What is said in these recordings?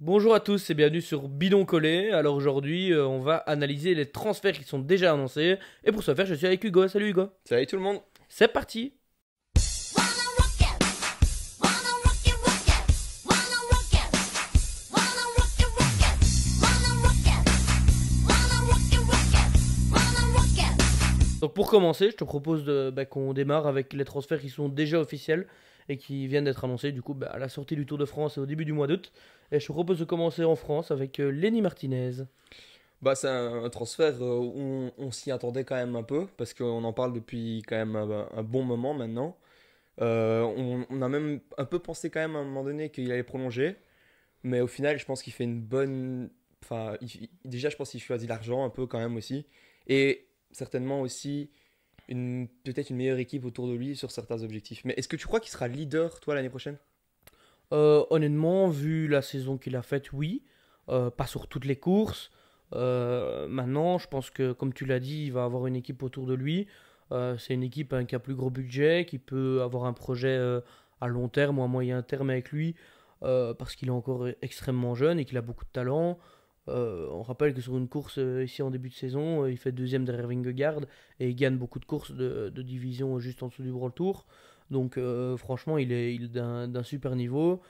Bonjour à tous et bienvenue sur Bidon Collé. Alors aujourd'hui, on va analyser les transferts qui sont déjà annoncés. Et pour ce faire, je suis avec Hugo. Salut Hugo. Salut tout le monde. C'est parti. Donc pour commencer, je te propose qu'on démarre avec les transferts qui sont déjà officiels et qui viennent d'être annoncés du coup à la sortie du Tour de France et au début du mois d'août. Et je te propose de commencer en France avec Lenny Martinez. C'est un transfert où on s'y attendait quand même un peu parce qu'on en parle depuis quand même un bon moment maintenant. On a même un peu pensé quand même à un moment donné qu'il allait prolonger, mais au final, je pense qu'il fait une bonne. Enfin, déjà, je pense qu'il choisit l'argent un peu quand même aussi, et certainement aussi peut-être une meilleure équipe autour de lui sur certains objectifs. Mais est-ce que tu crois qu'il sera leader toi l'année prochaine? Honnêtement, vu la saison qu'il a faite, oui. Pas sur toutes les courses. Maintenant, je pense que, comme tu l'as dit, il va avoir une équipe autour de lui. C'est une équipe qui a plus gros budget, qui peut avoir un projet à long terme ou à moyen terme avec lui, parce qu'il est encore extrêmement jeune et qu'il a beaucoup de talent. On rappelle que sur une course ici en début de saison, il fait deuxième derrière Vingegaard et il gagne beaucoup de courses de division juste en dessous du World Tour. Donc franchement, il est d'un super niveau.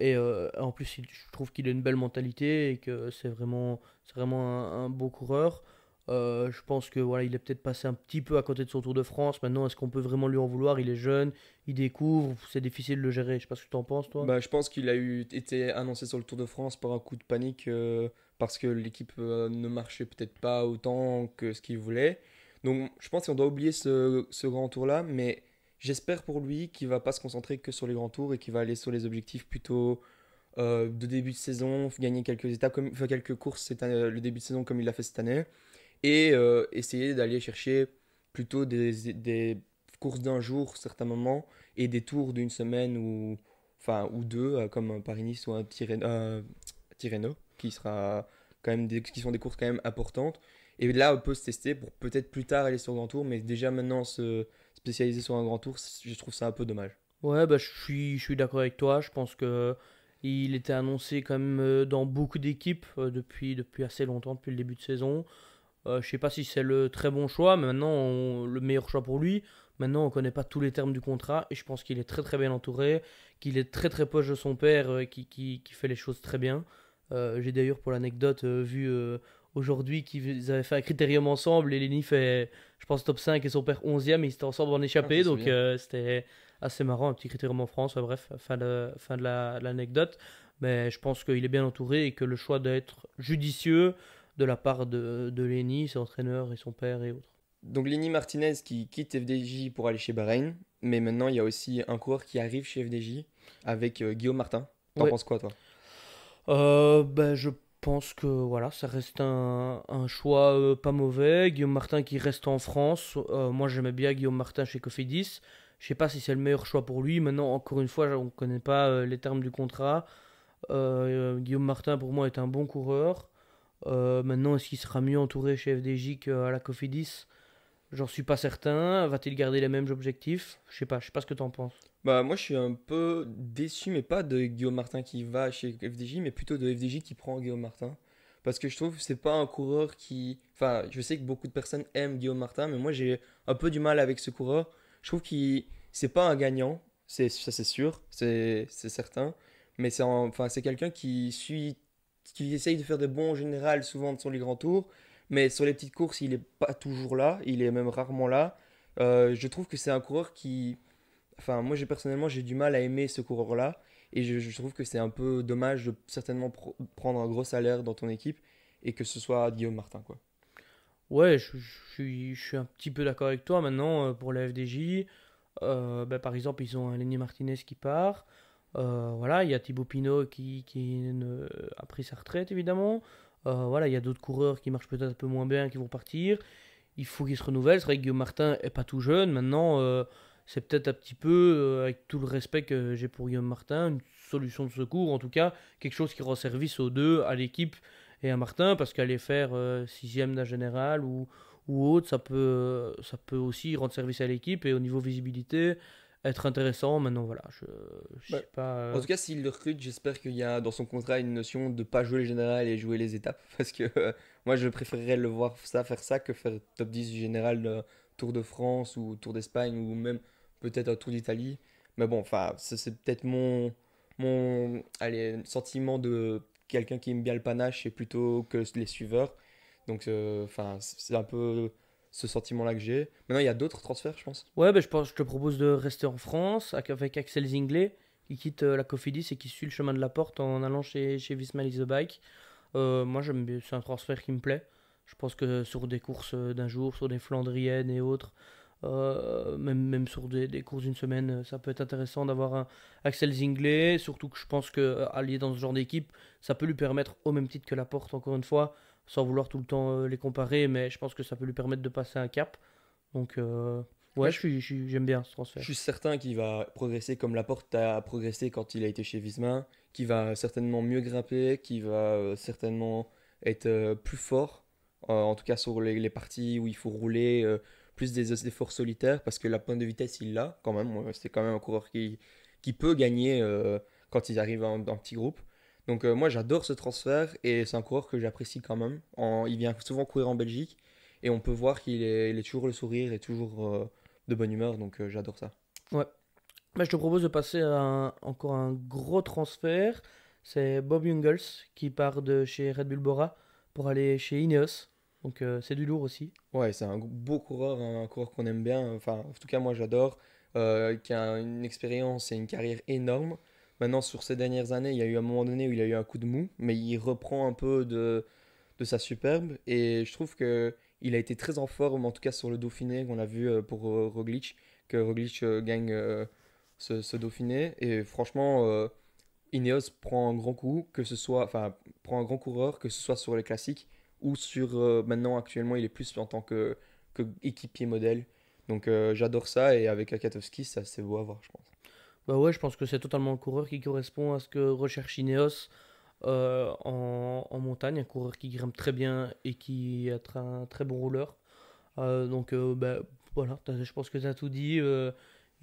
Et en plus, je trouve qu'il a une belle mentalité et que c'est vraiment un beau coureur. Je pense que voilà, il est peut-être passé un petit peu à côté de son Tour de France. Maintenant, est-ce qu'on peut vraiment lui en vouloir? Il est jeune, il découvre, c'est difficile de le gérer. Je sais pas ce que tu en penses, toi. Je pense qu'il a été annoncé sur le Tour de France par un coup de panique parce que l'équipe ne marchait peut-être pas autant que ce qu'il voulait. Donc je pense qu'on doit oublier ce grand tour-là, mais j'espère pour lui qu'il va pas se concentrer que sur les grands tours et qu'il va aller sur les objectifs plutôt de début de saison, gagner quelques étapes, enfin, quelques courses le début de saison comme il l'a fait cette année, et essayer d'aller chercher plutôt des courses d'un jour, certains moments, et des tours d'une semaine ou deux, comme un Paris-Nice ou un Tirreno, qui sera quand même qui sont des courses quand même importantes. Et là, on peut se tester pour peut-être plus tard aller sur le grand tour, mais déjà maintenant se spécialiser sur un grand tour, je trouve ça un peu dommage. Ouais, bah, je suis d'accord avec toi. Je pense que il était annoncé quand même dans beaucoup d'équipes depuis assez longtemps, depuis le début de saison. Je sais pas si c'est le très bon choix, mais maintenant le meilleur choix pour lui. Maintenant, on connaît pas tous les termes du contrat et je pense qu'il est très très bien entouré, qu'il est très très proche de son père qui fait les choses très bien. J'ai d'ailleurs pour l'anecdote vu aujourd'hui qu'ils avaient fait un critérium ensemble et Lenny fait, je pense, top 5 et son père 11e et ils étaient ensemble en Ah, je échappée, sais donc bien. c'était assez marrant, un petit critérium en France. Bref, fin de l'anecdote. Mais je pense qu'il est bien entouré et que le choix doit être judicieux de la part de Lenny, ses entraîneurs et son père et autres. Donc Lenny Martinez qui quitte FDJ pour aller chez Bahreïn, mais maintenant il y a aussi un coureur qui arrive chez FDJ avec Guillaume Martin. T'en Ouais. penses quoi toi? Je pense que voilà, ça reste un choix pas mauvais. Guillaume Martin qui reste en France. Moi, j'aimais bien Guillaume Martin chez Cofidis. Je sais pas si c'est le meilleur choix pour lui. Maintenant, encore une fois, on ne connaît pas les termes du contrat. Guillaume Martin, pour moi, est un bon coureur. Maintenant, est-ce qu'il sera mieux entouré chez FDJ qu'à la Cofidis? J'en suis pas certain. Va-t-il garder les mêmes objectifs? Je sais pas ce que tu en penses. Bah moi je suis un peu déçu, mais pas de Guillaume Martin qui va chez FDJ, mais plutôt de FDJ qui prend Guillaume Martin. Parce que je trouve que c'est pas un coureur qui... Enfin, je sais que beaucoup de personnes aiment Guillaume Martin, mais moi j'ai un peu du mal avec ce coureur. Je trouve qu'il c'est pas un gagnant, ça c'est sûr, c'est certain, mais enfin, c'est quelqu'un qui essaye de faire des bons en général, souvent sur les grands tours, mais sur les petites courses il est pas toujours là, il est même rarement là. Je trouve que c'est un coureur qui... Enfin, moi, personnellement, j'ai du mal à aimer ce coureur-là. Et je trouve que c'est un peu dommage de certainement prendre un gros salaire dans ton équipe et que ce soit Guillaume Martin, quoi. Ouais, je suis un petit peu d'accord avec toi maintenant pour la FDJ. Par exemple, ils ont un Lenny Martinez qui part. Voilà, il y a Thibaut Pinot qui a pris sa retraite évidemment. Voilà, il y a d'autres coureurs qui marchent peut-être un peu moins bien qui vont partir. Il faut qu'ils se renouvellent. C'est vrai que Guillaume Martin est pas tout jeune. Maintenant, c'est peut-être un petit peu, avec tout le respect que j'ai pour Guillaume Martin, une solution de secours, en tout cas, quelque chose qui rend service aux deux, à l'équipe et à Martin, parce qu'aller faire sixième d'un général ou autre, ça peut aussi rendre service à l'équipe et au niveau visibilité. être intéressant. Maintenant, voilà, je Ouais. sais pas. En tout cas, s'il le recrute, j'espère qu'il y a dans son contrat une notion de pas jouer le général et jouer les étapes. Parce que moi, je préférerais le voir faire ça que faire top 10 du général Tour de France ou Tour d'Espagne ou même peut-être un Tour d'Italie. Mais bon, enfin, ça, c'est peut-être mon allez, sentiment de quelqu'un qui aime bien le panache et plutôt que les suiveurs. Donc, enfin, c'est un peu ce sentiment-là que j'ai. Maintenant, il y a d'autres transferts, je pense. Ouais, ben, je te propose de rester en France avec Axel Zinglet, qui quitte la Cofidis et qui suit le chemin de la porte en allant chez Visma Lease the Bike. Moi, j'aime bien, c'est un transfert qui me plaît. Je pense que sur des courses d'un jour, sur des Flandriennes et autres, même sur des courses d'une semaine, ça peut être intéressant d'avoir un Axel Zinglet. Surtout que je pense que allié dans ce genre d'équipe, ça peut lui permettre, au même titre que Laporte, encore une fois, sans vouloir tout le temps les comparer, mais je pense que ça peut lui permettre de passer un cap. Donc, Ouais, ouais, j'aime bien ce je transfert. suis certain qu'il va progresser comme Laporte a progressé quand il a été chez Visma, qu'il va certainement mieux grimper, qu'il va certainement être plus fort, en tout cas sur les parties où il faut rouler, plus des efforts solitaires, parce que la pointe de vitesse, il l'a quand même. C'est quand même un coureur qui peut gagner quand il arrive en petit groupe. Donc moi, j'adore ce transfert et c'est un coureur que j'apprécie quand même. Il vient souvent courir en Belgique et on peut voir il est toujours le sourire et toujours de bonne humeur, donc j'adore ça. Ouais. Bah, je te propose de passer à encore un gros transfert. C'est Bob Jungels qui part de chez Red Bull Bora pour aller chez Ineos. Donc, c'est du lourd aussi. Ouais, c'est un beau coureur, un coureur qu'on aime bien. Enfin, en tout cas, moi j'adore. Qui a une expérience et une carrière énorme. Maintenant, sur ces dernières années, il y a eu un moment donné où il a eu un coup de mou, mais il reprend un peu de sa superbe. Et je trouve que il a été très en forme, en tout cas sur le Dauphiné, qu'on a vu pour Roglic, que Roglic gagne ce Dauphiné. Et franchement, Ineos prend un grand coup, que ce soit, enfin, prend un grand coureur, que ce soit sur les classiques ou sur, maintenant, actuellement, il est plus en tant que équipier modèle. Donc j'adore ça et avec Akatowski, ça c'est beau à voir, je pense. Bah ouais, je pense que c'est totalement le coureur qui correspond à ce que recherche Ineos en montagne. Un coureur qui grimpe très bien et qui est un très bon rouleur. Donc, bah, voilà, je pense que tu as tout dit.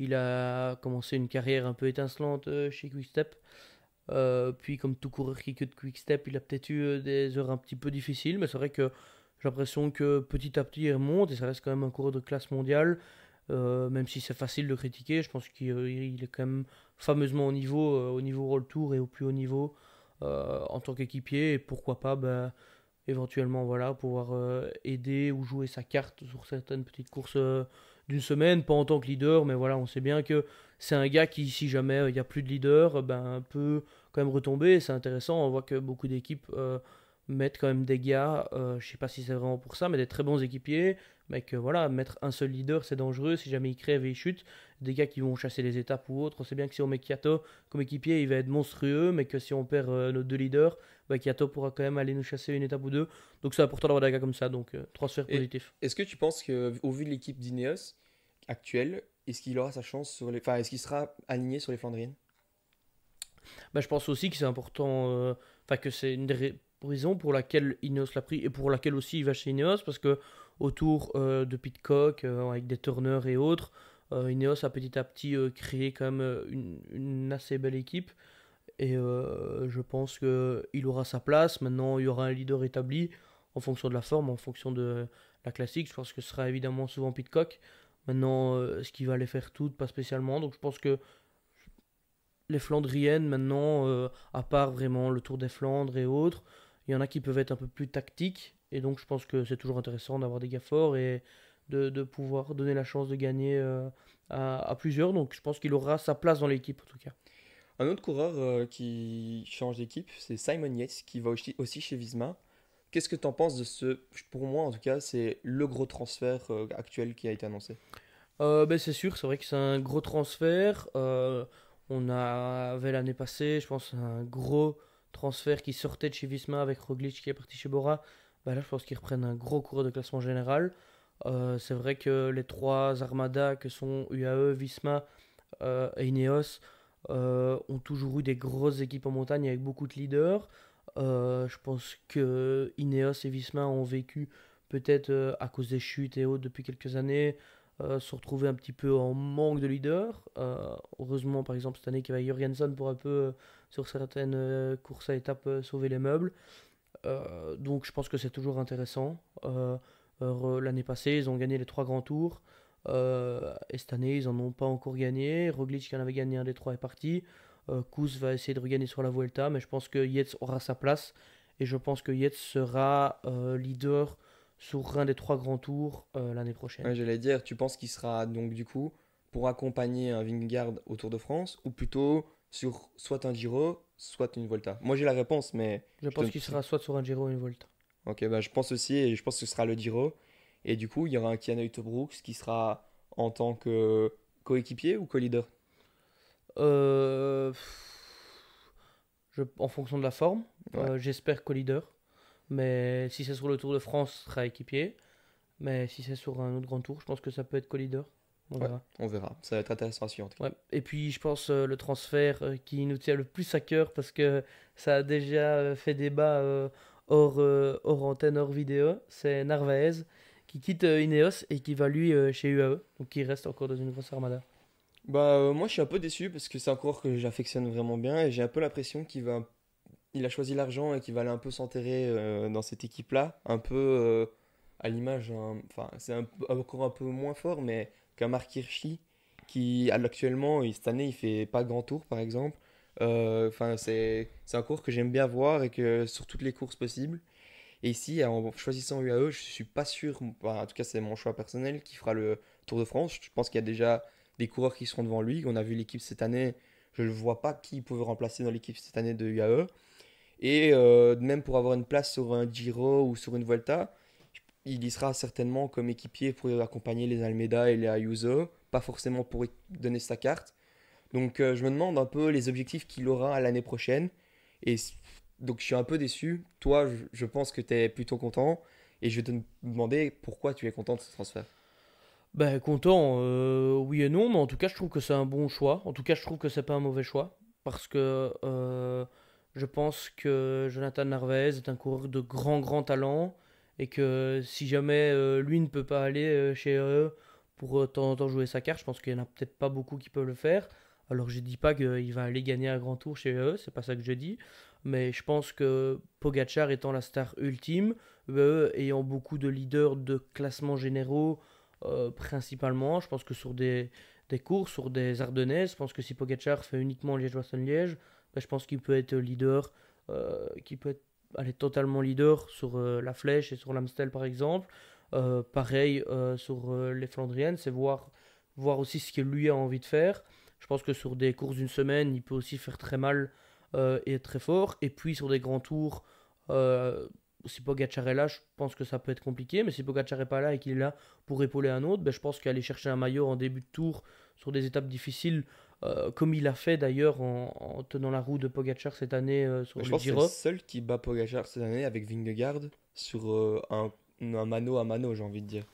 Il a commencé une carrière un peu étincelante chez Quickstep. Puis comme tout coureur qui quitte Quickstep, il a peut-être eu des heures un petit peu difficiles, mais c'est vrai que j'ai l'impression que petit à petit il remonte et ça reste quand même un coureur de classe mondiale. Même si c'est facile de critiquer, je pense qu'il est quand même fameusement au niveau World Tour et au plus haut niveau en tant qu'équipier. Et pourquoi pas bah, éventuellement voilà, pouvoir aider ou jouer sa carte sur certaines petites courses d'une semaine, pas en tant que leader, mais voilà, on sait bien que c'est un gars qui, si jamais il n'y a plus de leader, ben, peut quand même retomber. C'est intéressant, on voit que beaucoup d'équipes mettent quand même des gars, je sais pas si c'est vraiment pour ça, mais des très bons équipiers, mais que voilà, mettre un seul leader c'est dangereux si jamais il crève et il chute. Des gars qui vont chasser les étapes ou autres, on sait bien que si on met Kiato comme équipier, il va être monstrueux, mais que si on perd nos deux leaders, bah, Kiato pourra quand même aller nous chasser une étape ou deux. Donc c'est important d'avoir des gars comme ça, donc transfert Et positif. est-ce que tu penses qu'au vu de l'équipe d'Ineos actuelle, est-ce qu'il aura sa chance sur les... Enfin, est-ce qu'il sera aligné sur les Flandriennes? Bah, je pense aussi que c'est important, enfin que c'est une des raisons pour laquelle Ineos l'a pris et pour laquelle aussi il va chez Ineos, parce que autour de Pitcock, avec des Turner et autres, Ineos a petit à petit créé quand même une assez belle équipe et je pense qu'il aura sa place. Maintenant, il y aura un leader établi en fonction de la forme, en fonction de la classique. Je pense que ce sera évidemment souvent Pitcock. Maintenant, ce qu'il va les faire toutes, pas spécialement. Donc je pense que les Flandriennes, maintenant, à part vraiment le Tour des Flandres et autres, il y en a qui peuvent être un peu plus tactiques. Et donc, je pense que c'est toujours intéressant d'avoir des gars forts et de pouvoir donner la chance de gagner à plusieurs. Donc, je pense qu'il aura sa place dans l'équipe, en tout cas. Un autre coureur qui change d'équipe, c'est Simon Yates, qui va aussi chez Visma. Qu'est-ce que tu en penses de ce... Pour moi, en tout cas, c'est le gros transfert actuel qui a été annoncé. Ben, c'est sûr, c'est vrai que c'est un gros transfert. Avait l'année passée, je pense, un gros transfert qui sortait de chez Visma avec Roglic qui est parti chez Bora. Ben là, je pense qu'ils reprennent un gros coureur de classement général. C'est vrai que les trois armadas que sont UAE, Visma et Ineos ont toujours eu des grosses équipes en montagne avec beaucoup de leaders. Je pense que Ineos et Visma ont vécu peut-être à cause des chutes et autres depuis quelques années. se retrouver un petit peu en manque de leader. Heureusement, par exemple, cette année, qu'il y avait Jurgensen pour un peu, sur certaines courses à étapes, sauver les meubles. Donc je pense que c'est toujours intéressant. L'année passée, ils ont gagné les trois grands tours. Et cette année, ils n'en ont pas encore gagné. Roglic, qui en avait gagné un des trois, est parti. Kuss va essayer de regagner sur la Vuelta, mais je pense que Yates aura sa place. Et je pense que Yates sera leader sur un des trois grands tours l'année prochaine. Ouais, j'allais dire, tu penses qu'il sera donc du coup pour accompagner un Vingegaard au Tour de France ou plutôt sur soit un Giro, soit une Volta? Moi j'ai la réponse, mais Je je te... pense qu'il sera soit sur un Giro ou une Volta. Ok, bah, je pense aussi, et je pense que ce sera le Giro. Et du coup, il y aura un Kian Brooks qui sera en tant que coéquipier ou co-leader? Euh, en fonction de la forme, Ouais, j'espère co-leader. Mais si c'est sur le Tour de France, ce sera équipier. Mais si c'est sur un autre grand tour, je pense que ça peut être co-leader. On ouais, verra. on verra. Ça va être intéressant à suivre en tout cas. Ouais. Et puis je pense le transfert qui nous tient le plus à cœur parce que ça a déjà fait débat hors antenne, hors vidéo, c'est Narvaez qui quitte Ineos et qui va lui chez UAE. Donc il reste encore dans une grosse armada. Bah, moi je suis un peu déçu parce que c'est un coureur que j'affectionne vraiment bien et j'ai un peu l'impression il a choisi l'argent et qu'il va aller un peu s'enterrer dans cette équipe-là, un peu à l'image, enfin c'est encore un peu moins fort, mais qu'un Mark Hirschi qui actuellement, cette année, il fait pas grand tour par exemple. Enfin, c'est un cours que j'aime bien voir et que sur toutes les courses possibles. Et ici, en choisissant UAE, je suis pas sûr, enfin, en tout cas c'est mon choix personnel, qui fera le Tour de France. Je pense qu'il y a déjà des coureurs qui seront devant lui. On a vu l'équipe cette année, je ne vois pas qui pouvait remplacer dans l'équipe cette année de UAE. Et même pour avoir une place sur un Giro ou sur une Volta, il y sera certainement comme équipier pour accompagner les Almeida et les Ayuso, pas forcément pour donner sa carte. Donc je me demande un peu les objectifs qu'il aura à l'année prochaine. Et donc je suis un peu déçu. Toi, je pense que tu es plutôt content. Et je vais te demander pourquoi tu es content de ce transfert. Ben content, oui et non, mais en tout cas je trouve que c'est un bon choix. En tout cas je trouve que c'est pas un mauvais choix. Parce que je pense que Jonathan Narvaez est un coureur de grand talent. Et que si jamais lui ne peut pas aller chez eux pour de temps en temps jouer sa carte, je pense qu'il n'y en a peut-être pas beaucoup qui peuvent le faire. Alors je dis pas qu'il va aller gagner un grand tour chez eux, c'est pas ça que je dis. Mais je pense que Pogacar étant la star ultime, eux ayant beaucoup de leaders de classements généraux principalement. Je pense que sur des courses, sur des Ardennaises, je pense que si Pogacar fait uniquement Liège-Bastogne-Liège, ben, je pense qu'il peut être leader, qu'il peut être, aller totalement leader sur la Flèche et sur l'Amstel par exemple. Pareil sur les Flandriennes, c'est voir aussi ce que lui a envie de faire. Je pense que sur des courses d'une semaine, il peut aussi faire très mal et être très fort. Et puis sur des grands tours, euh, si Pogacar est là, je pense que ça peut être compliqué. Mais si Pogacar n'est pas là et qu'il est là pour épauler un autre, ben, je pense qu'aller chercher un maillot en début de tour sur des étapes difficiles, comme il a fait d'ailleurs en tenant la roue de Pogacar cette année sur Je le pense que c'est le Giro. seul qui bat Pogacar cette année avec Vingegaard sur un mano à mano, j'ai envie de dire.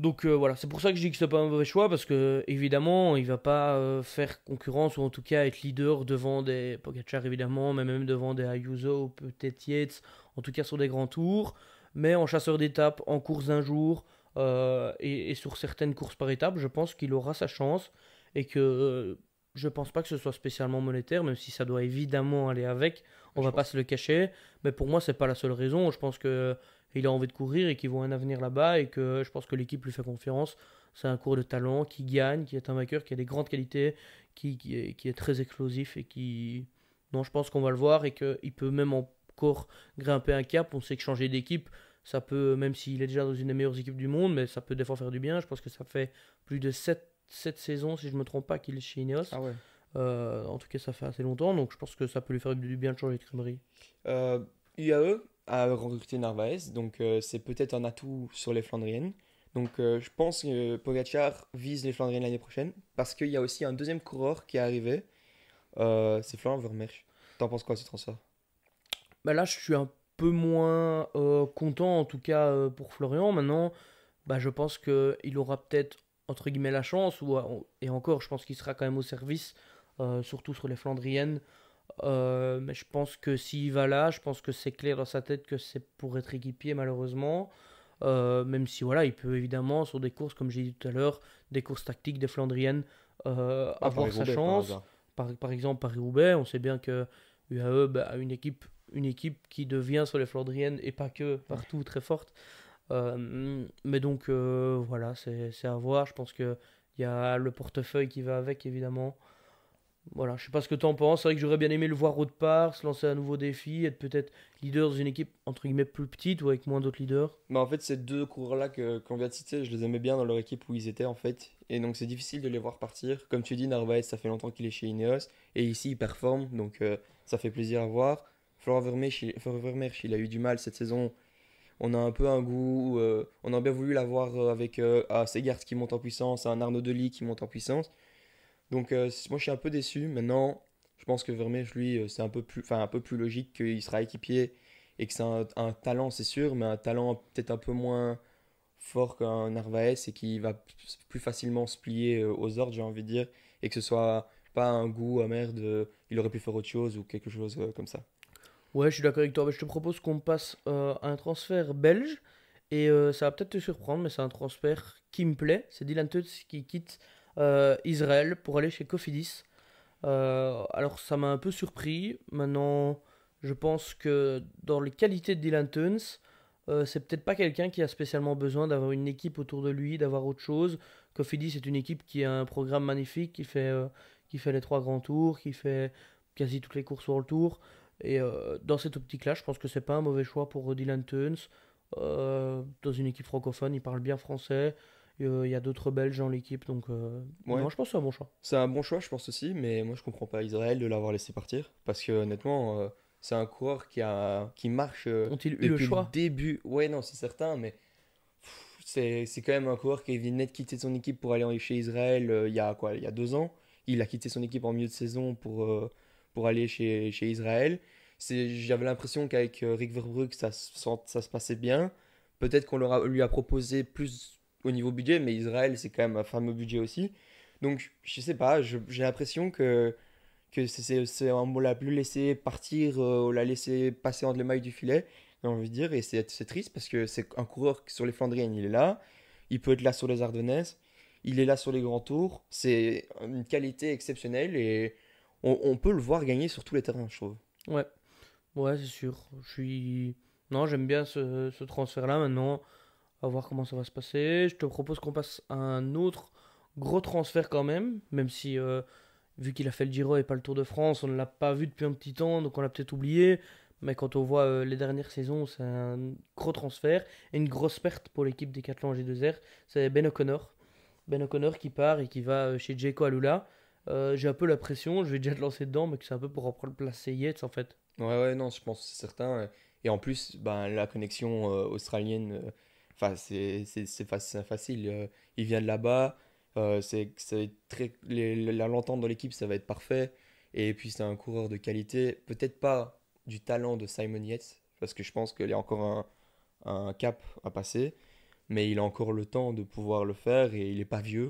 Donc voilà, c'est pour ça que je dis que c'est pas un mauvais choix parce que évidemment, il va pas faire concurrence ou en tout cas être leader devant des Pogacar évidemment, mais même devant des Ayuso ou peut-être Yates, en tout cas sur des grands tours, mais en chasseur d'étapes, en course d'un jour et sur certaines courses par étape, je pense qu'il aura sa chance et que je pense pas que ce soit spécialement monétaire, même si ça doit évidemment aller avec, on Ouais, je va pas pense. se le cacher, mais pour moi c'est pas la seule raison, je pense que il a envie de courir et qu'il voit un avenir là-bas et que je pense que l'équipe lui fait confiance. C'est un coureur de talent qui gagne, qui est un vainqueur, qui a des grandes qualités, qui est très explosif et qui... Non, je pense qu'on va le voir et qu'il peut même encore grimper un cap. On sait que changer d'équipe, ça peut, même s'il est déjà dans une des meilleures équipes du monde, mais ça peut des fois faire du bien. Je pense que ça fait plus de 7 saisons, si je ne me trompe pas, qu'il est chez Ineos. Ah ouais. En tout cas, ça fait assez longtemps, donc je pense que ça peut lui faire du bien de changer de crèmerie. UAE a recruté Narvaez, donc c'est peut-être un atout sur les Flandriennes. Donc je pense que Pogacar vise les Flandriennes l'année prochaine parce qu'il y a aussi un deuxième coureur qui est arrivé, c'est Florian Vermeersch. T'en penses quoi de ce transfert? Bah là, je suis un peu moins content, en tout cas pour Florian. Maintenant, bah, je pense qu'il aura peut-être, entre guillemets, la chance, et encore, je pense qu'il sera quand même au service, surtout sur les Flandriennes. Mais je pense que s'il va là, je pense que c'est clair dans sa tête que c'est pour être équipier, malheureusement. Même si voilà, il peut évidemment sur des courses, comme j'ai dit tout à l'heure, des courses tactiques, des Flandriennes, Ah, avoir sa Paris-Roubaix par chance. hasard. Par exemple, Paris-Roubaix, on sait bien que UAE a une équipe qui devient sur les Flandriennes et pas que partout très forte. Mais donc voilà, c'est à voir. Je pense qu'il y a le portefeuille qui va avec, évidemment. Voilà, je sais pas ce que tu en penses. C'est vrai que j'aurais bien aimé le voir autre part, se lancer un nouveau défi, être peut-être leader dans une équipe entre guillemets plus petite ou avec moins d'autres leaders. Mais en fait, ces deux coureurs-là qu'on vient de citer, je les aimais bien dans leur équipe où ils étaient en fait. Et donc c'est difficile de les voir partir. Comme tu dis, Narvaez, ça fait longtemps qu'il est chez Ineos. Et ici, il performe. Donc ça fait plaisir à voir. Florent Vermeersch, il a eu du mal cette saison. On a un peu un goût. On a bien voulu l'avoir avec un Segard qui monte en puissance, un Arnaud Delis qui monte en puissance. Donc moi, je suis un peu déçu. Maintenant, je pense que Vermeersch, lui, c'est un peu plus logique qu'il sera équipier et que c'est un talent, c'est sûr, mais un talent peut-être un peu moins fort qu'un Narvaez et qui va plus facilement se plier aux ordres, j'ai envie de dire, et que ce soit pas un goût amer de il aurait pu faire autre chose ou quelque chose comme ça. Ouais, je suis d'accord avec toi. Mais je te propose qu'on passe à un transfert belge. Et ça va peut-être te surprendre, mais c'est un transfert qui me plaît. C'est Dylan Tuts qui quitte Israël pour aller chez Cofidis. Alors ça m'a un peu surpris. Maintenant, je pense que dans les qualités de Dylan Tuns, c'est peut-être pas quelqu'un qui a spécialement besoin d'avoir une équipe autour de lui, d'avoir autre chose. Cofidis c'est une équipe qui a un programme magnifique, qui fait les trois grands tours, qui fait quasi toutes les courses sur le tour. Et dans cette optique-là, je pense que c'est pas un mauvais choix pour Dylan Tuns. Dans une équipe francophone, il parle bien français. Il y a d'autres Belges dans l'équipe, donc Ouais, non, je pense que c'est un bon choix. c'est un bon choix, je pense aussi, mais moi je comprends pas Israël de l'avoir laissé partir parce que honnêtement, c'est un coureur qui marche Ont-ils eu le depuis le choix? début. Ouais, non, c'est certain, mais c'est quand même un coureur qui venait de quitter son équipe pour aller chez Israël il y a quoi, il y a 2 ans. Il a quitté son équipe en milieu de saison pour aller chez Israël. J'avais l'impression qu'avec Rick Verbrugge, ça se passait bien. Peut-être lui a proposé plus au niveau budget, mais Israël, c'est quand même un fameux budget aussi. Donc, je sais pas, j'ai l'impression que on l'a plus laissé partir, on l'a laissé passer entre les mailles du filet, j'ai envie de dire, et c'est triste parce que c'est un coureur sur les Flandriennes, il est là, il peut être là sur les Ardennaises, il est là sur les grands tours, c'est une qualité exceptionnelle et on peut le voir gagner sur tous les terrains, je trouve. Ouais, ouais, c'est sûr. Non, j'aime bien ce transfert-là maintenant. On va voir comment ça va se passer. Je te propose qu'on passe à un autre gros transfert quand même si vu qu'il a fait le Giro et pas le Tour de France, on ne l'a pas vu depuis un petit temps, donc on l'a peut-être oublié. Mais quand on voit les dernières saisons, c'est un gros transfert et une grosse perte pour l'équipe Decathlon G2R. C'est Ben O'Connor. Ben O'Connor qui part et qui va chez Jayco Alula. J'ai un peu la pression, je vais déjà te lancer dedans, mais que c'est un peu pour reprendre place Yates en fait. Ouais, ouais, non, je pense que c'est certain. Et en plus, ben, la connexion australienne, enfin, c'est facile. Il vient de là-bas. C'est très, l'entente dans l'équipe, ça va être parfait. Et puis, c'est un coureur de qualité. Peut-être pas du talent de Simon Yates, parce que je pense qu'il y a encore un cap à passer. Mais il a encore le temps de pouvoir le faire et il n'est pas vieux.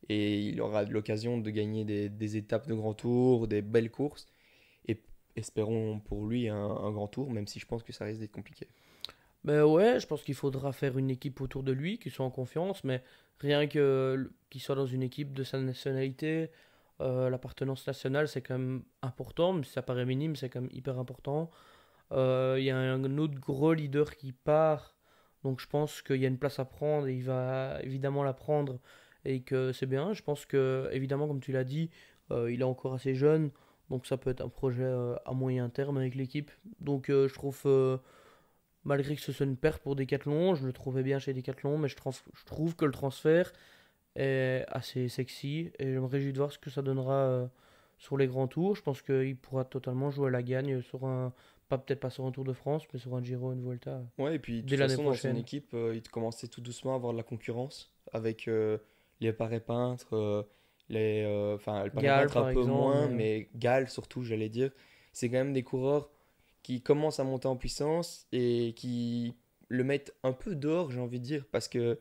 Et il aura l'occasion de gagner des étapes de grand tour, des belles courses. Et espérons pour lui un grand tour, même si je pense que ça risque d'être compliqué. Ben ouais, je pense qu'il faudra faire une équipe autour de lui, qui soit en confiance, mais rien que qu'il soit dans une équipe de sa nationalité, l'appartenance nationale c'est quand même important, même si ça paraît minime, c'est quand même hyper important. Il y a un autre gros leader qui part, donc je pense qu'il y a une place à prendre et il va évidemment la prendre et que c'est bien. Je pense que, évidemment, comme tu l'as dit, il est encore assez jeune, donc ça peut être un projet à moyen terme avec l'équipe. Donc je trouve, malgré que ce soit une perte pour Decathlon, je le trouvais bien chez Decathlon, mais je trouve que le transfert est assez sexy et je me réjouis de voir ce que ça donnera sur les grands tours. Je pense qu'il pourra totalement jouer à la gagne sur pas peut-être pas sur un Tour de France, mais sur un Giro, une Vuelta Ouais, et puis de dès toute l'année façon, dans son prochaine. équipe, il commençait tout doucement à avoir de la concurrence avec les parés-peintres, enfin, le Gall paré-peintre un par peu exemple, moins, mais mais Gall surtout, j'allais dire. C'est quand même des coureurs qui commencent à monter en puissance et qui le mettent un peu dehors, j'ai envie de dire, parce que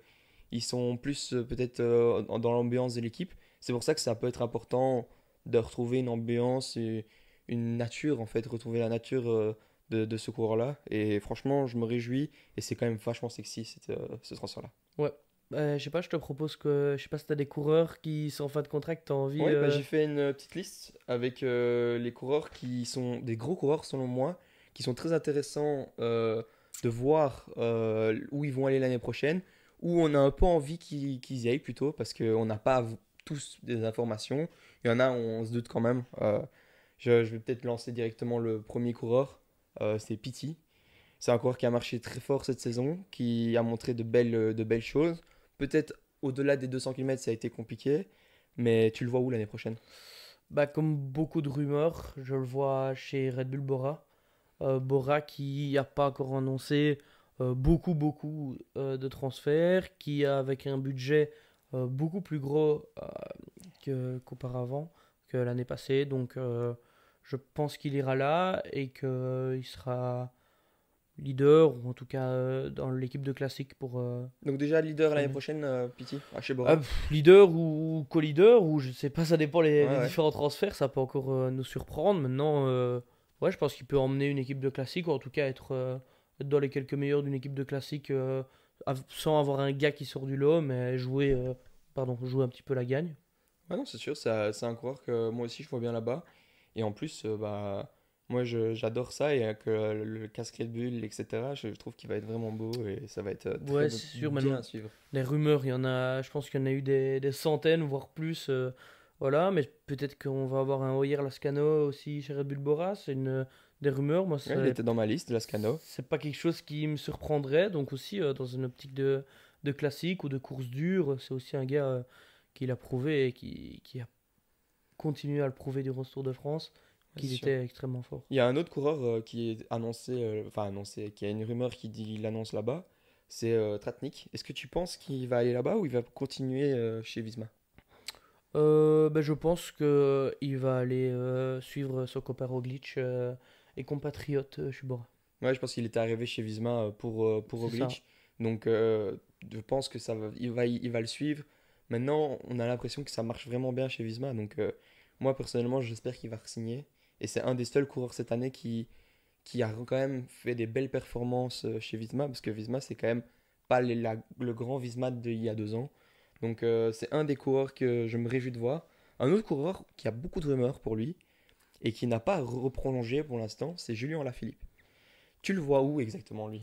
ils sont plus peut-être dans l'ambiance de l'équipe. C'est pour ça que ça peut être important de retrouver une ambiance et une nature, en fait, retrouver la nature de ce coureur-là. Et franchement, je me réjouis. Et c'est quand même vachement sexy ce transfert-là. Ouais. Je sais pas, je te propose que. Je sais pas si t'as des coureurs qui sont en fin de contrat que t'as envie. Ouais, bah, j'ai fait une petite liste avec les coureurs qui sont des gros coureurs selon moi, qui sont très intéressants de voir où ils vont aller l'année prochaine, où on a un peu envie qu'ils y aillent plutôt, parce qu'on n'a pas tous des informations. Il y en a, on se doute quand même. Je vais peut-être lancer directement le premier coureur, c'est Pity. C'est un coureur qui a marché très fort cette saison, qui a montré de belles choses. Peut-être au-delà des 200 km, ça a été compliqué, mais tu le vois où l'année prochaine? Bah, comme beaucoup de rumeurs, je le vois chez Red Bull Bora. Bora qui n'a pas encore annoncé beaucoup de transferts, qui a avec un budget beaucoup plus gros qu'auparavant, que l'année passée. Donc je pense qu'il ira là et qu'il sera leader, ou en tout cas dans l'équipe de classique Donc déjà leader pour l'année l'année. prochaine, Pity, à chez Bora. Leader ou co-leader, ou je sais pas, ça dépend Ouais, les ouais. différents transferts, ça peut encore nous surprendre. Maintenant, ouais, je pense qu'il peut emmener une équipe de classique, ou en tout cas être dans les quelques meilleurs d'une équipe de classique sans avoir un gars qui sort du lot, mais jouer un petit peu la gagne. Ouais, non, c'est sûr, c'est un coureur que moi aussi je vois bien là-bas. Et en plus, bah, moi j'adore ça et que le casque Red Bull, etc., je trouve qu'il va être vraiment beau et ça va être très Ouais, c'est sûr, bien maintenant, à suivre. les rumeurs, il y en a, je pense qu'il y en a eu des centaines, voire plus. Voilà, mais peut-être qu'on va avoir un Oyer Lascano aussi chez Red Bull Bora, c'est des rumeurs. Moi, Ouais, il était dans ma liste, Lascano. c'est pas quelque chose qui me surprendrait. Donc aussi, dans une optique de classique ou de course dure, c'est aussi un gars qui l'a prouvé et qui a continué à le prouver durant ce Tour de France, Ouais, c'est qu'il sûr. était extrêmement fort. Il y a un autre coureur qui est annoncé, enfin annoncé, qui a une rumeur qui dit qu'il l'annonce là-bas, c'est Tratnik. Est-ce que tu penses qu'il va aller là-bas ou il va continuer chez Visma? Ben, je pense que il va aller suivre son copain Roglic et compatriote Chubora. Ouais, je pense qu'il était arrivé chez Visma pour C'est ça. Roglic. Donc, je pense que il va le suivre. Maintenant, on a l'impression que ça marche vraiment bien chez Visma. Donc, moi, personnellement, j'espère qu'il va re-signer. Et c'est un des seuls coureurs cette année qui a quand même fait des belles performances chez Visma. Parce que Visma, c'est quand même pas le grand Visma d'il y a 2 ans. Donc, c'est un des coureurs que je me réjouis de voir. Un autre coureur qui a beaucoup de rumeurs pour lui et qui n'a pas reprolongé pour l'instant, c'est Julien Alaphilippe. Tu le vois où exactement, lui?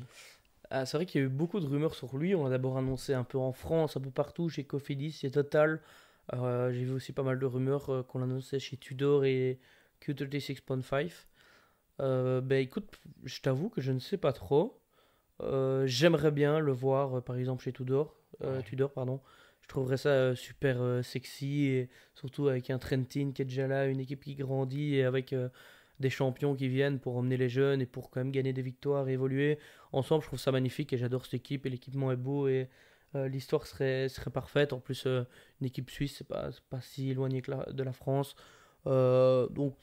Ah, c'est vrai qu'il y a eu beaucoup de rumeurs sur lui. On a d'abord annoncé un peu en France, un peu partout, chez Cofidis, chez Total. J'ai vu aussi pas mal de rumeurs qu'on annonçait chez Tudor et Q36.5. Ben écoute, je t'avoue que je ne sais pas trop. J'aimerais bien le voir, par exemple, chez Ouais. Tudor, pardon. Je trouverais ça super sexy, et surtout avec un Trentin qui est déjà là, une équipe qui grandit, et avec des champions qui viennent pour emmener les jeunes et pour quand même gagner des victoires et évoluer. Ensemble, je trouve ça magnifique et j'adore cette équipe, et l'équipement est beau, et l'histoire serait parfaite. En plus, une équipe suisse, c'est pas si éloigné de la France. Donc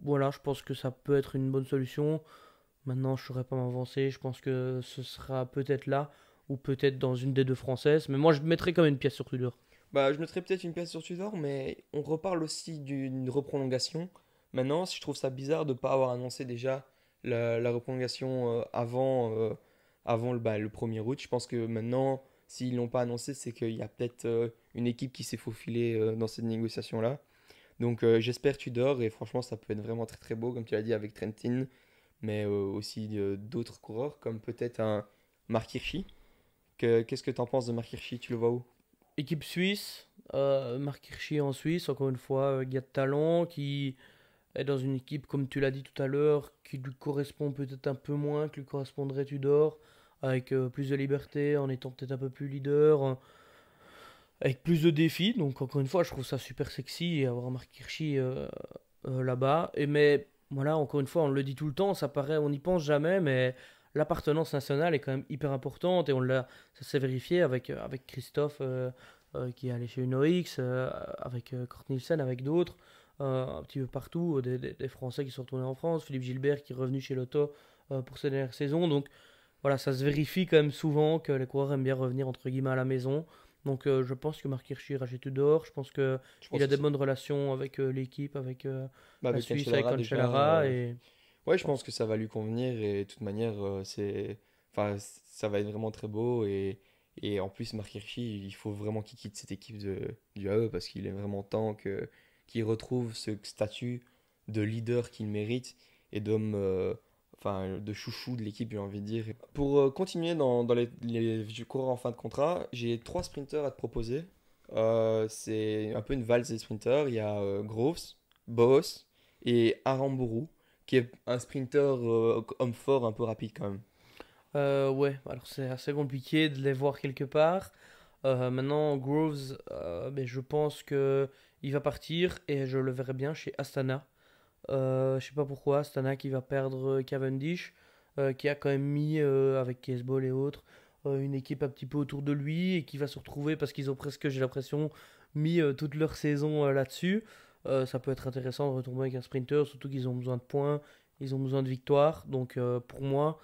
voilà, je pense que ça peut être une bonne solution. Maintenant, je ne saurais pas m'avancer. Je pense que ce sera peut-être là ou peut-être dans une des deux françaises. Mais moi, je mettrais quand même une pièce sur Tudor. Bah, je mettrais peut-être une pièce sur Tudor, mais on reparle aussi d'une reprolongation. Maintenant, je trouve ça bizarre de ne pas avoir annoncé déjà la reprolongation avant le 1er août. Je pense que maintenant, s'ils l'ont pas annoncé, c'est qu'il y a peut-être une équipe qui s'est faufilée dans cette négociation-là. Donc, j'espère Tudor, et franchement, ça peut être vraiment très très beau, comme tu l'as dit, avec Trentin, mais aussi d'autres coureurs, comme peut-être un Mark Hirschi. Qu'est-ce que tu en penses de Mark Hirschi? Tu le vois où? Équipe suisse, Marc Hirschi en Suisse, encore une fois, gars de talent qui est dans une équipe, comme tu l'as dit tout à l'heure, qui lui correspond peut-être un peu moins que lui correspondrait Tudor, avec plus de liberté, en étant peut-être un peu plus leader, avec plus de défis. Donc, encore une fois, je trouve ça super sexy et avoir Marc Hirschi là-bas. Mais voilà, encore une fois, on le dit tout le temps, ça paraît, on n'y pense jamais, mais l'appartenance nationale est quand même hyper importante, et ça s'est vérifié avec Christophe qui est allé chez UnoX, avec Kurt Nielsen, avec d'autres, un petit peu partout, des Français qui sont retournés en France, Philippe Gilbert qui est revenu chez Lotto pour ses dernières saisons. Donc voilà, ça se vérifie quand même souvent que les coureurs aiment bien revenir entre guillemets à la maison. Donc je pense que Marc Hirschi ira chez Tudor. Je pense que Je il pense a des aussi. bonnes relations avec l'équipe, avec Bah, la avec Suisse, avec Cancellara déjà, Cancellara. Et... Ouais, je pense que ça va lui convenir et de toute manière, enfin, ça va être vraiment très beau et en plus, Marc Hirschi, il faut vraiment qu'il quitte cette équipe du AE parce qu'il est vraiment temps qu'il retrouve ce statut de leader qu'il mérite et d'homme, enfin, de chouchou de l'équipe, j'ai envie de dire. Pour continuer dans les coureurs en fin de contrat, j'ai trois sprinters à te proposer. C'est un peu une valse des sprinters. Il y a Groves, Boos et Aramburu qui est un sprinter homme fort, un peu rapide quand même. Ouais, alors c'est assez compliqué de les voir quelque part. Maintenant, Groves, ben, je pense que il va partir et je le verrai bien chez Astana. Je sais pas pourquoi, Astana qui va perdre Cavendish, qui a quand même mis, avec Caseball et autres, une équipe un petit peu autour de lui et qui va se retrouver parce qu'ils ont presque, j'ai l'impression, mis toute leur saison là-dessus. Ça peut être intéressant de retomber avec un sprinter, surtout qu'ils ont besoin de points, ils ont besoin de victoires. Donc pour moi,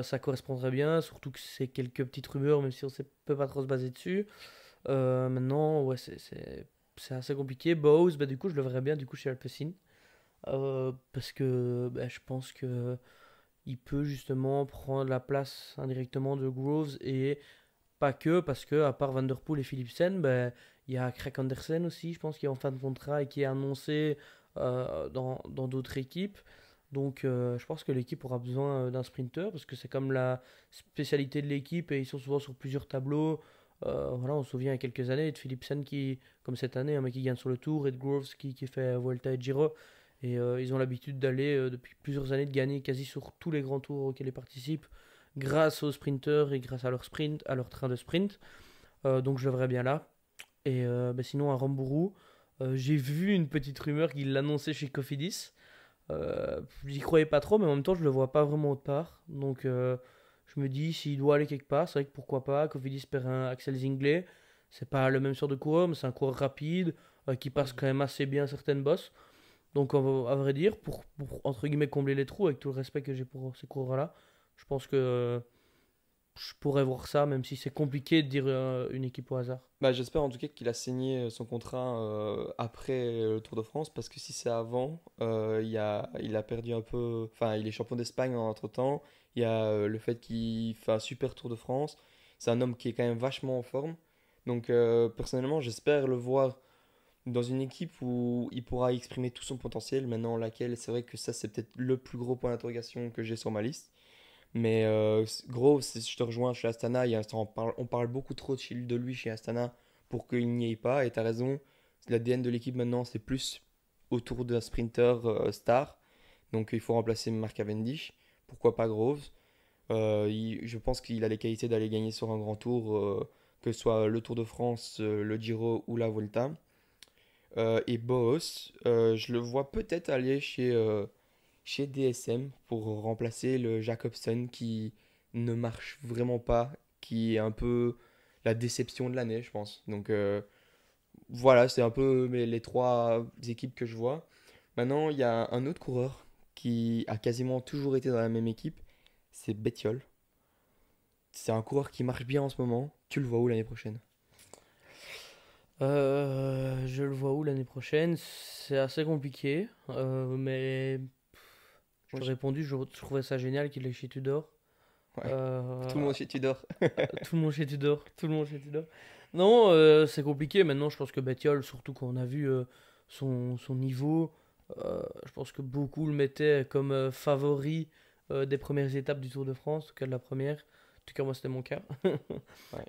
ça correspondrait bien, surtout que c'est quelques petites rumeurs, même si on ne peut pas trop se baser dessus. Maintenant, ouais, c'est assez compliqué. Bowes, bah, du coup, je le verrais bien du coup chez Alpecin. Parce que bah, je pense que il peut justement prendre la place indirectement de Groves et pas que, parce que à part Van Der Poel et Philipsen, bah, il y a Craig Andersen aussi, je pense, qui est en fin de contrat et qui est annoncé dans d'autres équipes. Donc je pense que l'équipe aura besoin d'un sprinter parce que c'est comme la spécialité de l'équipe et ils sont souvent sur plusieurs tableaux. Voilà, on se souvient il y a quelques années de Philipsen qui, comme cette année, un mec qui gagne sur le Tour et de Groves qui fait Vuelta et Giro. Et ils ont l'habitude d'aller depuis plusieurs années de gagner quasi sur tous les grands tours auxquels ils participent grâce aux sprinters et grâce à leur sprint, à leur train de sprint. Donc je le verrai bien là. Et bah, sinon à Ramburu, j'ai vu une petite rumeur qu'il l'annonçait chez Cofidis. J'y croyais pas trop, mais en même temps, je le vois pas vraiment autre part. Donc, je me dis, s'il doit aller quelque part, c'est vrai que pourquoi pas. Cofidis perd un Axel Zinglet. C'est pas le même sort de coureur, mais c'est un coureur rapide qui passe quand même assez bien certaines bosses. Donc, à vrai dire, pour, entre guillemets combler les trous, avec tout le respect que j'ai pour ces coureurs-là, je pense que je pourrais voir ça, même si c'est compliqué de dire une équipe au hasard. Bah, j'espère en tout cas qu'il a signé son contrat après le Tour de France parce que si c'est avant, il a perdu un peu. Enfin, il est champion d'Espagne entre-temps. Il y a le fait qu'il fait un super Tour de France. C'est un homme qui est quand même vachement en forme. Donc, personnellement, j'espère le voir dans une équipe où il pourra exprimer tout son potentiel. Maintenant, laquelle, c'est vrai que ça, c'est peut-être le plus gros point d'interrogation que j'ai sur ma liste. Mais gros, je te rejoins chez Astana, on parle beaucoup trop de lui chez Astana pour qu'il n'y ait pas. Et tu as raison, l'ADN de l'équipe maintenant, c'est plus autour d'un sprinter star. Donc il faut remplacer Mark Cavendish. Pourquoi pas Groves? Je pense qu'il a les qualités d'aller gagner sur un grand tour, que ce soit le Tour de France, le Giro ou la Volta. Et Boos, je le vois peut-être aller chez DSM pour remplacer le Jacobsen qui ne marche vraiment pas, qui est un peu la déception de l'année, je pense. Donc voilà, c'est un peu les trois équipes que je vois. Maintenant, il y a un autre coureur qui a quasiment toujours été dans la même équipe, c'est Bettiol. C'est un coureur qui marche bien en ce moment. Tu le vois où l'année prochaine? Je le vois où l'année prochaine? C'est assez compliqué, mais je Moi, t'ai répondu, je trouvais ça génial qu'il est chez Tudor. ouais, tout le Euh, monde chez Tudor. Tout le monde chez Tudor, tout le monde chez Tudor. Non, c'est compliqué. Maintenant, je pense que Bettiol, surtout quand on a vu son niveau, je pense que beaucoup le mettaient comme favori des premières étapes du Tour de France, en tout cas de la première. En tout cas, moi, c'était mon cas. Ouais,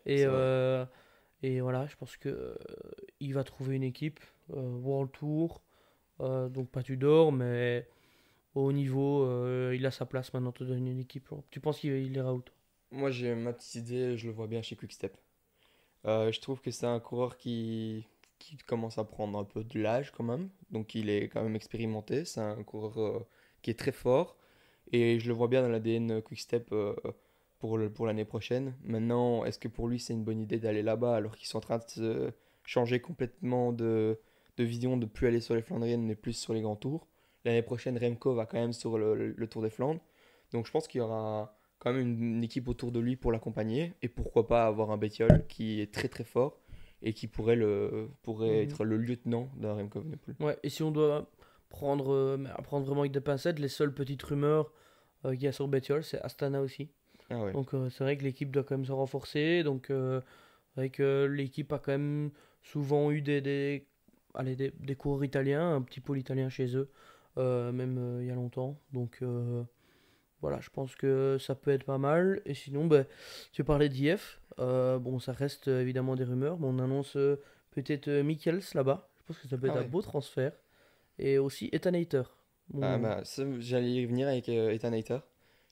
Et, c'est vrai. et voilà, je pense que il va trouver une équipe World Tour, donc pas Tudor, mais au haut niveau, il a sa place maintenant de donner une équipe. Tu penses qu'il ira où, toi? Moi, j'ai ma petite idée, je le vois bien chez Quickstep. Je trouve que c'est un coureur qui commence à prendre un peu de l'âge quand même. Donc il est quand même expérimenté. C'est un coureur qui est très fort. Et je le vois bien dans l'ADN Quickstep pour l'année prochaine. Maintenant, est-ce que pour lui c'est une bonne idée d'aller là-bas alors qu'ils sont en train de se changer complètement de vision, de plus aller sur les Flandriennes mais plus sur les grands tours. L'année prochaine, Remco va quand même sur le Tour des Flandres. Donc je pense qu'il y aura quand même une équipe autour de lui pour l'accompagner et pourquoi pas avoir un Bettiol qui est très très fort et qui pourrait Mhm. être le lieutenant d'un Remco Evenepoel. Ouais, et si on doit à prendre vraiment avec des pincettes. Les seules petites rumeurs qu'il y a sur Bettiol, c'est Astana aussi. Ah ouais. Donc c'est vrai que l'équipe doit quand même se renforcer. Donc c'est vrai que l'équipe a quand même souvent eu des coureurs italiens, un petit pôle italien chez eux, même il y a longtemps. Donc voilà, je pense que ça peut être pas mal. Et sinon, ben, tu parlais d'IF. Bon, ça reste évidemment des rumeurs, mais on annonce peut-être Michels là-bas. Je pense que ça peut Ah être un ouais. beau transfert. Et aussi Ethan Hayter. Ah Bon, bah, j'allais y revenir avec Ethan Hayter.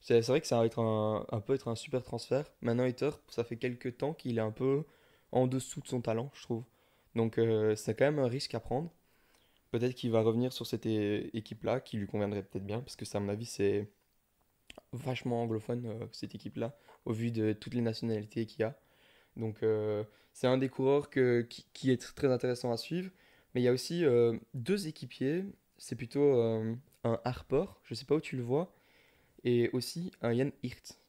C'est vrai que ça va être peut être un super transfert. Maintenant, Hayter, ça fait quelques temps qu'il est un peu en dessous de son talent, je trouve. Donc, c'est quand même un risque à prendre. Peut-être qu'il va revenir sur cette équipe-là, qui lui conviendrait peut-être bien, parce que ça, à mon avis, c'est vachement anglophone, cette équipe-là, au vu de toutes les nationalités qu'il y a. Donc, c'est un des coureurs qui est très intéressant à suivre. Mais il y a aussi deux équipiers. C'est plutôt un Harper, je sais pas où tu le vois, et aussi un Jan Hirt.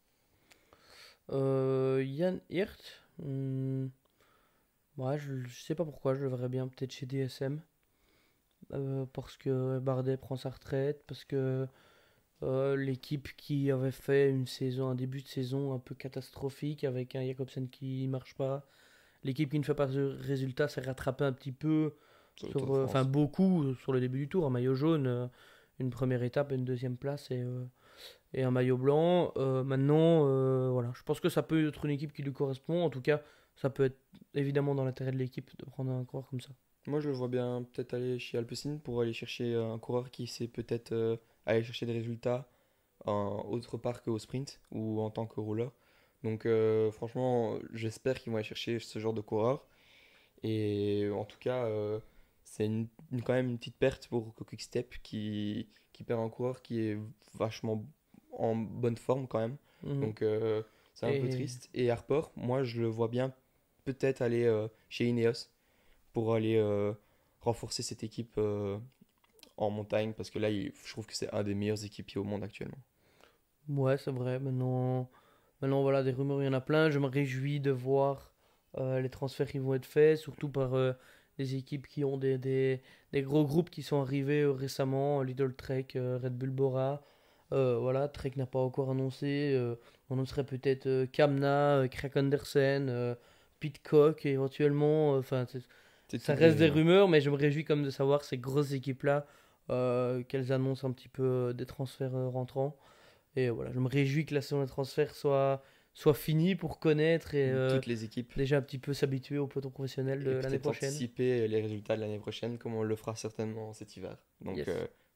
Jan Hirt. Ouais, je sais pas pourquoi, je le verrais bien peut-être chez DSM. Parce que Bardet prend sa retraite, parce que l'équipe qui avait fait un début de saison un peu catastrophique avec un Jakobsen qui marche pas, l'équipe qui ne fait pas de résultat s'est rattrapée un petit peu Sur le Tour de enfin France. beaucoup sur le début du tour, un maillot jaune, une première étape, une deuxième place et un maillot blanc. Maintenant, voilà, je pense que ça peut être une équipe qui lui correspond. En tout cas, ça peut être évidemment dans l'intérêt de l'équipe de prendre un coureur comme ça. Moi, je le vois bien peut-être aller chez Alpecin pour aller chercher un coureur qui sait peut-être aller chercher des résultats autre part qu'au sprint ou en tant que rouleur. Donc, franchement, j'espère qu'ils vont aller chercher ce genre de coureur. Et en tout cas, c'est quand même une petite perte pour Quick-Step qui perd un coureur qui est vachement en bonne forme quand même. Mhm. Donc c'est un peu Et triste. Et Harper, moi je le vois bien peut-être aller chez Ineos pour aller renforcer cette équipe en montagne parce que là, je trouve que c'est un des meilleurs équipiers au monde actuellement. ouais, c'est vrai. Maintenant, voilà, des rumeurs, il y en a plein. Je me réjouis de voir les transferts qui vont être faits, surtout par des équipes qui ont des gros groupes qui sont arrivés récemment, Lidl Trek, Red Bull Bora. Voilà, Trek n'a pas encore annoncé. On annoncerait peut-être Kamna, Craig Andersen, Pitcock éventuellement. Enfin, C'est ça toutes des reste des rumeurs. rumeurs, mais je me réjouis comme de savoir ces grosses équipes-là, qu'elles annoncent un petit peu des transferts rentrants. Et voilà, je me réjouis que la saison de transfert soit finie pour connaître et Toutes les équipes. déjà un petit peu s'habituer au peloton professionnel de Et l'année peut-être prochaine. anticiper les résultats de l'année prochaine, comme on le fera certainement cet hiver. Donc, Yes.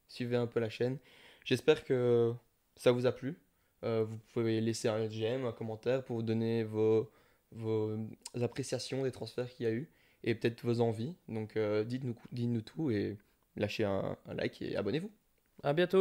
suivez un peu la chaîne. J'espère que ça vous a plu. Vous pouvez laisser un GM, un commentaire pour vous donner vos appréciations des transferts qu'il y a eu et peut-être vos envies. Donc, dites-nous tout et lâchez un like et abonnez-vous. À bientôt.